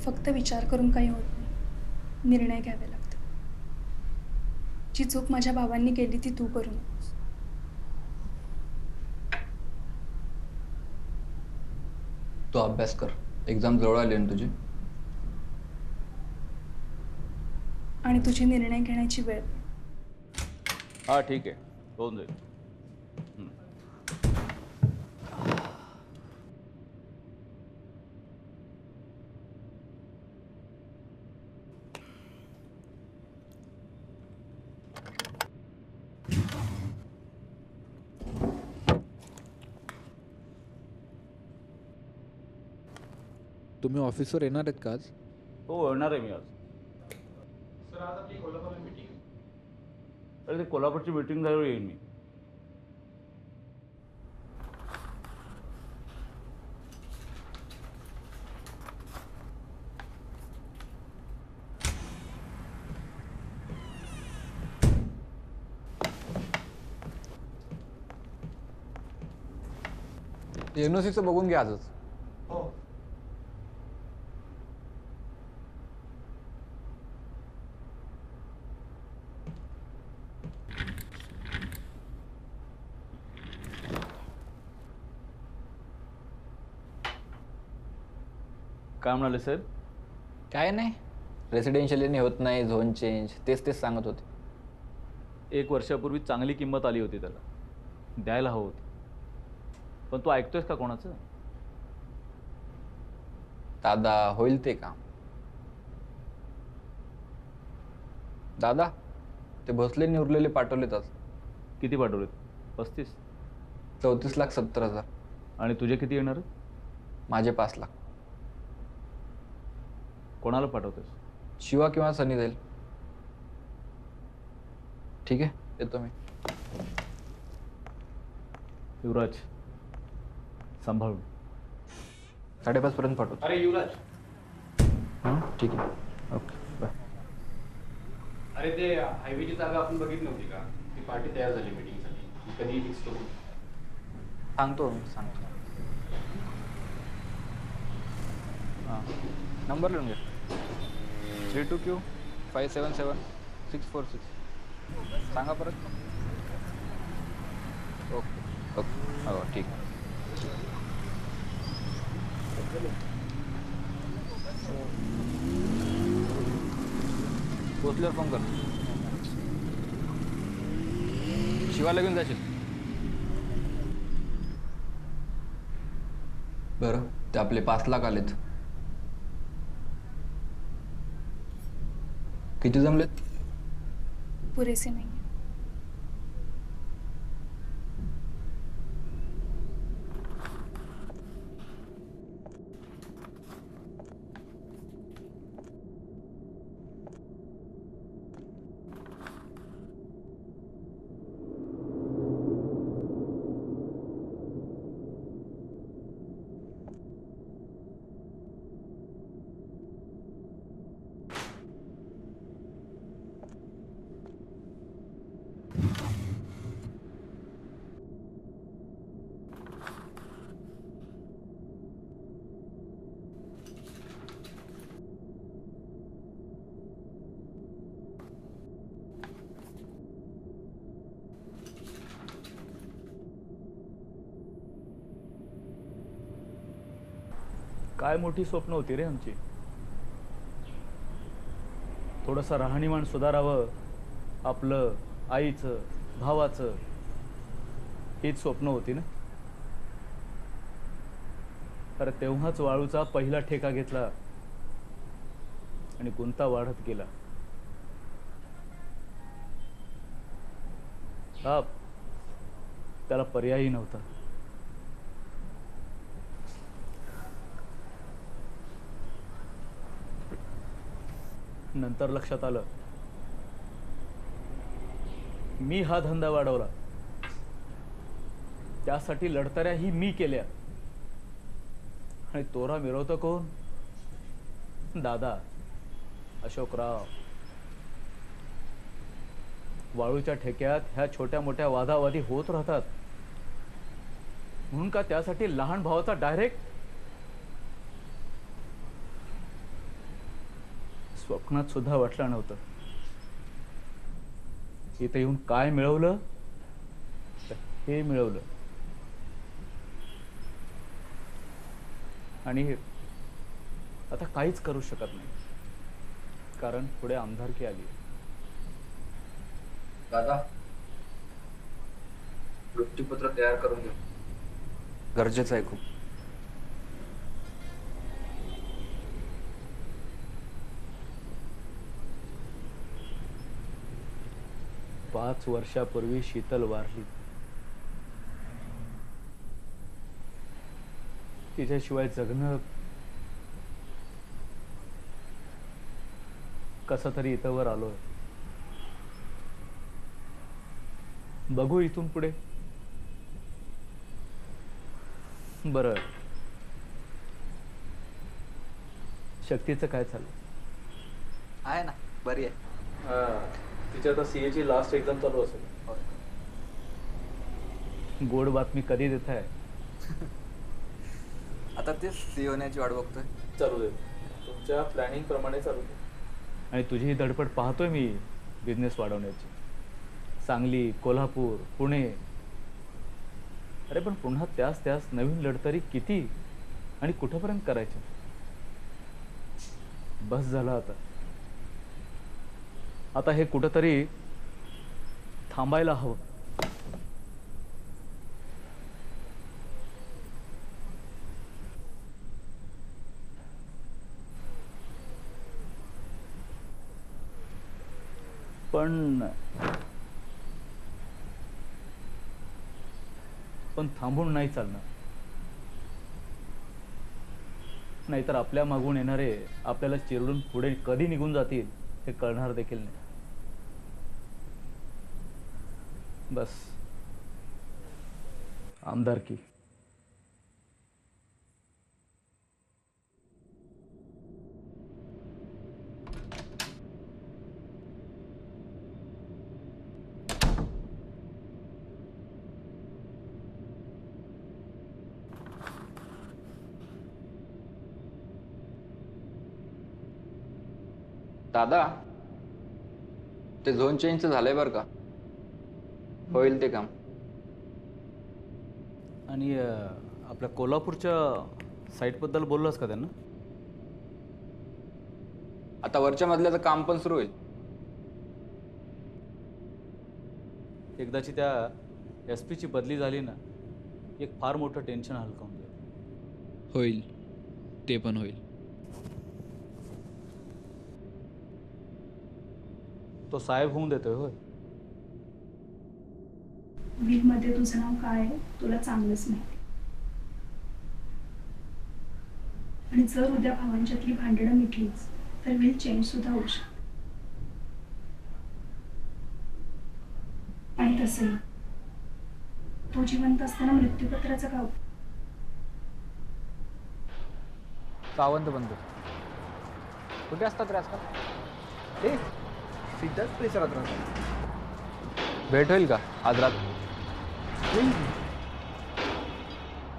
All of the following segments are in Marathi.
फक्त विचार करून काही होत नाही, निर्णय घ्यावे लागतात. जी चूक माझ्या भावांनी केली ती तू करू नकोस. तो अभ्यास कर. एक्झाम जवळ आली ना तुझी. आणि तुझी निर्णय घेण्याची वेळ पण. हा ठीक आहे, होऊन जाईल. तुम्ही ऑफिसवर येणार आहेत का आज? हो, येणार आहे मी आज. सर आज आपली कोल्हापूरला मीटिंग आहे. अरे ते कोल्हापूरची मीटिंग झाल्यावर येईन मी. एनओसीचं बघून घ्या आजच. हो. काय म्हणाले साहेब? काय नाही, रेसिडेन्शियल होत नाही, झोन चेंज, तेच सांगत होते. 1 वर्षापूर्वी चांगली किंमत आली होती त्याला, द्यायला हवं होती. पण तू ऐकतोयस का कोणाचं? दादा, होईल ते काम. दादा, ते भोसलेंनी उरलेले पाठवलेत आज. किती पाठवलेत? 35? 34,70,000. आणि तुझे किती येणार? माझे 5 लाख. कोणाला पाठवतोस? शिवा किंवा सनी जाईल. ठीक आहे, येतो मी. युवराज, सांभाळून. 5:30 पर्यंत पाठवतो. अरे युवराज, हां ठीक आहे, ओके बाय. अरे ते हायवेची जागा आपण बघितली नव्हती का? ती पार्टी तयार झाली मीटिंगसाठी. ती कधी फिक्स करू? सांगतो मी, सांगतो. हां, नंबर लिहून घ्या. 32Q 577 646. सांगा परत. ओके ओके, हो ठीक आहे. पोचल्यावर फोन कर. शिवाला घेऊन जाशील? बरं, ते आपले 5 लाख आलेत. किती जमलेत? पुरेसे नाही. काय मोठी स्वप्न होती रे आमची. थोडंसं राहणीमान सुधारावं आपलं, आईचं, भावाचं. हीच स्वप्न होती ना. तर तेव्हाच वाळूचा पहिला ठेका घेतला आणि गुंता वाढत गेला. त्याला पर्यायही नव्हता. नंतर लक्षात आलं, मी हा धंदा वाढवला, त्यासाठी लढतऱ्याही मी केल्या. आणि तोरा मिरवतो कोण? दादा, अशोकराव. वाळूच्या ठेक्यात ह्या छोट्या मोठ्या वादावादी होत राहतात. म्हणून का त्यासाठी लहान भावाचा डायरेक्ट स्वप्नात सुद्धा वाटलं नव्हतं. इथे येऊन काय मिळवलं तर हे मिळवलं. आणि आता काहीच करू शकत नाही, कारण पुढे आमदारकी आली. दादा, मृत्यूपत्र तयार करून घ्या, गरजेचं आहे खूप. 5 वर्षापूर्वी शीतल वारली. तिच्याशिवाय जगणं कसं तरी इथंवर आलोय. बघू इथून पुढे. बरं, शक्तीचं काय चाललं? आहे ना, बरी आहे. तिच्या आता सीएची लास्ट एक्झाम चालू असेल. गोड बातमी कधी देत आहे? आता तेच सी होण्याची वाट बघतोय. चालू दे, तुमच्या प्लॅनिंग प्रमाणे चालू दे. आणि तुझी ही धडपड पाहतोय मी बिझनेस वाढवण्याची. सांगली, कोल्हापूर, पुणे. अरे पण पुन्हा त्याच नवीन लढतरी किती आणि कुठपर्यंत करायच्या? बस झालं आता. आता हे कुठंतरी थांबायला हवं. पण थांबून नाही चालणार. नाहीतर आपल्या मागून येणारे आपल्याला चिरडून पुढे कधी निघून जातील हे कळणार देखील नाही. बस, आमदारकी. दादा, ते झोन चेंजचं झालंय बरं का, होईल ते काम. आणि आपल्या कोल्हापूरच्या साईटबद्दल बोललास का त्यांना? आता वरच्या मधल्याचं काम पण सुरू होईल. एकदाची त्या SP ची बदली झाली ना, एक फार मोठं टेन्शन हलकं होऊन जाईल. होईल, ते पण होईल. तो साहेब होऊन देतोय होय? मध्ये तुझं नाव काय आहे तुला चांगलंच माहिती. आणि जर उद्या भावांच्यातली भांडणं मिटलीच तर विल चेंज सुद्धा होऊ शकते. आणि तसंही तो जिवंत असताना मृत्यूपत्राचं गाव. सावंत बंधू कुठे असतात रे आजकाल? ते सीताच परिसरात राहतात. भेट होईल का आज रात?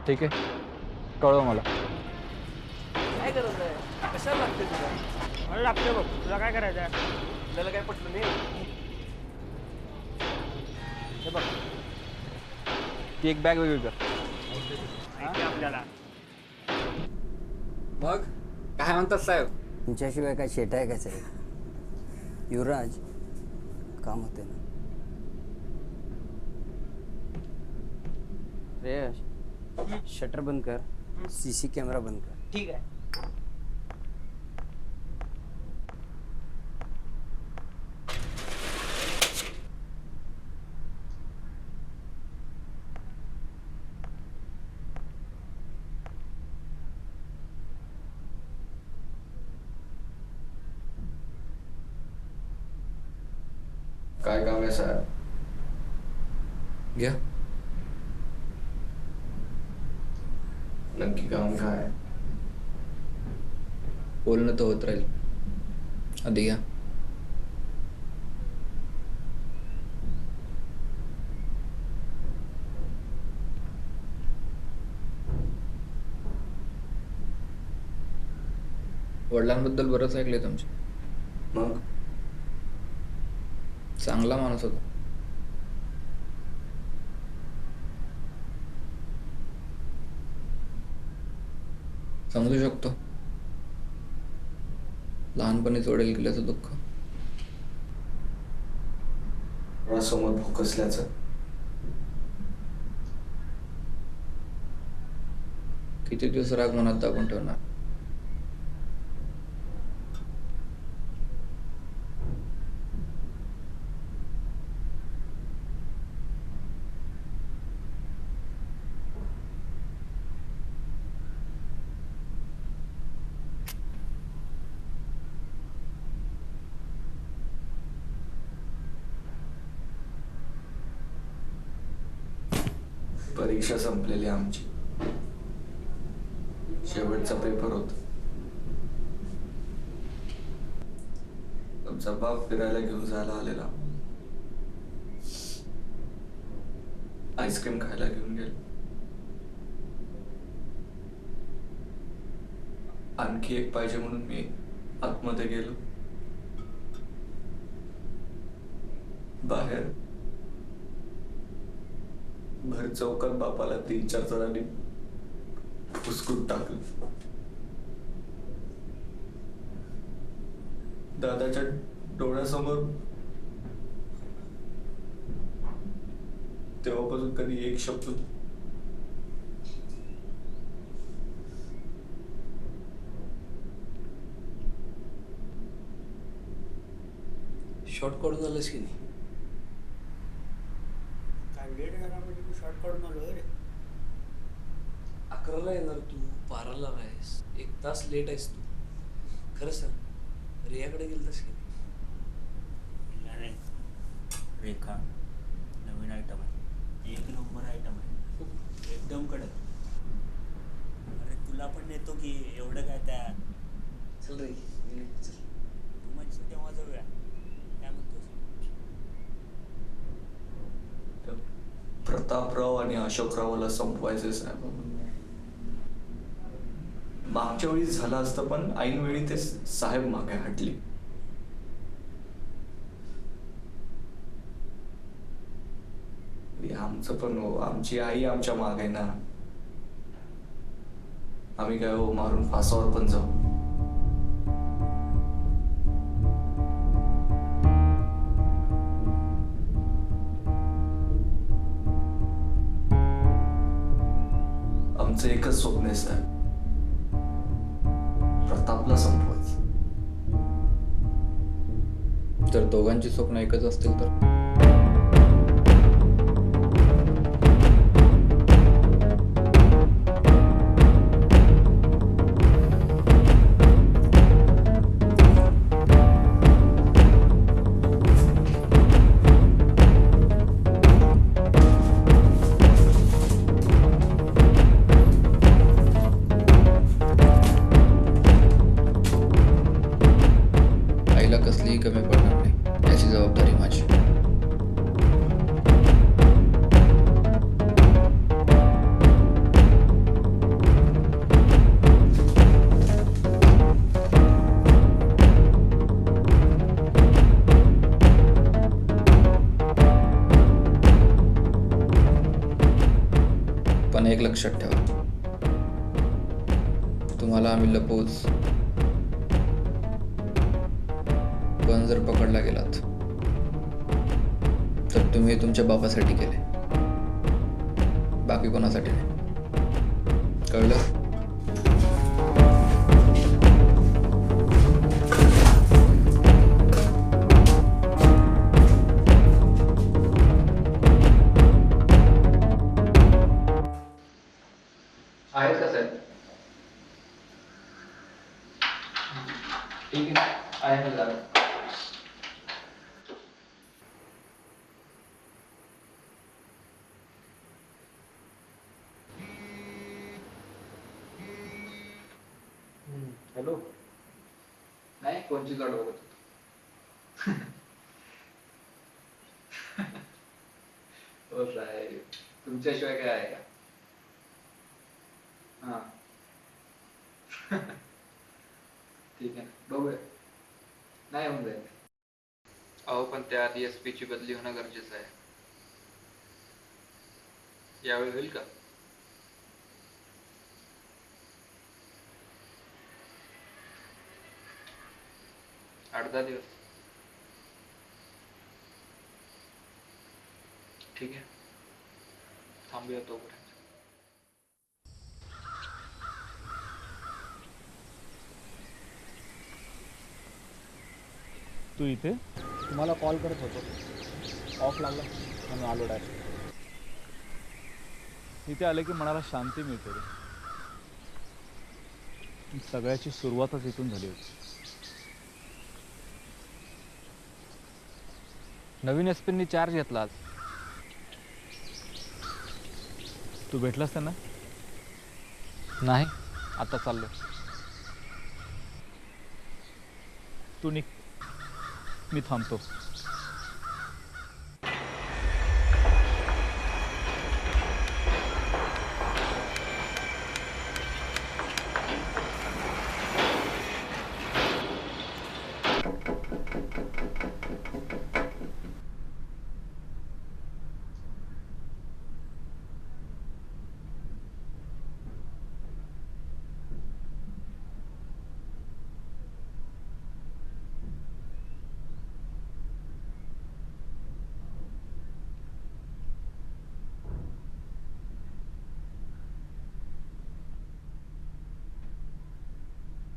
ठीक आहे, कळव मला. काय गरज आहे? कशाला लागते तुला? मला लागते बघ. तुला काय करायचं आहे? आपल्याला काय पटलं नाही. हे बघ, ती एक बॅग वेगळी कर. माहिती आहे आपल्याला. मग काय म्हणतात साहेब? तुमच्याशिवाय काय शेट आहे का साहेब? युवराज, काम होते ना. रे शटर बंद कर, CC कॅमेरा बंद कर. ठीक आहे. काय काम आहे साहेब? घ्या. नक्की काम काय? बोलणं तर होत राहील, आधी घ्या. वडिलांबद्दल बरंच ऐकलंय तुमच्या. मग चांगला माणूस होता. समजू शकतो लहानपणीच वडील गेल्याचं दुःख. डोळ्यासमोर भोकसल्याचं. किती दिवस राग मनात दाबून ठेवणार. परीक्षा संपलेली आमची. शेवटचा पेपर होता. आमचा बाप फिरायला घेऊन जायला आलेला. आईस्क्रीम खायला घेऊन गेलो. आणखी एक पाहिजे म्हणून मी आतमध्ये गेलो. बाहेर भर चौकात बापाला 3-4 जणांनी फुसकून टाकलं. दादाच्या डोळ्यासमोर तेव्हापासून कधी एक शब्द शॉर्ट काढून आलंस की नाही? काय लेट झाला म्हणजे तू शॉर्ट काढून आलो रे. 11ला येणार तू, 12ला आहेस, 1 तास लेट आहेस तू. खरं सांग, रियाकडे गेलतास की नाही? रेखा नवीन आयटम आहे, 1 नंबर आयटम आहे, एकदम कडक. अरे तुला पण नेतो की, एवढं काय त्या. चल रे, चल. तू म्हणजे तेव्हा जाऊया. काय म्हणतोस? प्रतापराव आणि अशोकरावाला संपवायचेच नाही. मागच्या वेळी झालं असतं, पण ऐनवेळी ते साहेब मागे हटली. आमचं पण हो, आमची आई आमच्या मागे ना. आम्ही काय हो मारून फासावर पण जाऊ. आमचं एकच स्वप्न आहे साहेब, प्रतापला संपवायचं. जर दोघांची स्वप्न एकच असतील तर आईला कसलीही कमी पडणार नाही याची जबाबदारी माझी. पण एक लक्षात ठेवा, तुम्हाला आम्ही लपवूच, पण जर पकडला गेलात तर तुम्ही तुमच्या बापासाठी केले, बाकी कोणासाठी नाही. कळलं? आहेत का साहेब? ठीक आहे ना जागा. हॅलो. नाही, कोणची गाड बघत होतो. हो साहेब, तुमच्याशिवाय काय आहे का? हा. ठीक आहे, बघूया. नाही होऊन जाईल. अहो पण त्याआधी SP ची बदली होणं गरजेचं आहे. यावेळी होईल का? आठ 10 दिवस. ठीक आहे, थांबूया तोपर्यंत. तू इथे? तुम्हाला कॉल करत होतो, ऑफ लागला म्हणून आलो डायरेक्ट. इथे आले की मनाला शांती मिळते रे. सगळ्याची सुरुवातच इथून झाली होती. नवीन एसपींनी चार्ज घेतला आज. तू भेटलास त्यांना? नाही, आता चाललो. तू निघ, मी थांबतो.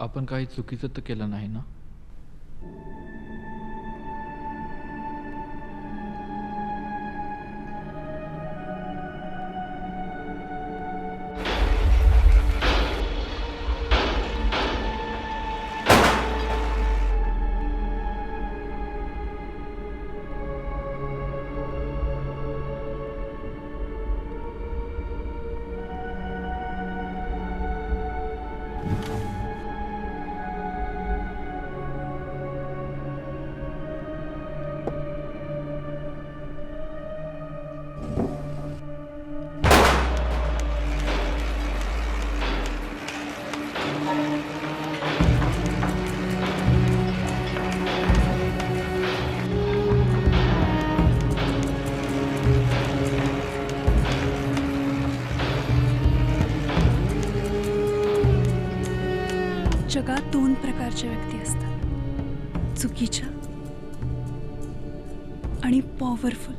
आपण काही चुकीचं तर केलं नाही ना? जगात 2 प्रकारच्या व्यक्ती असतात, चुकीच्या आणि पॉवरफुल.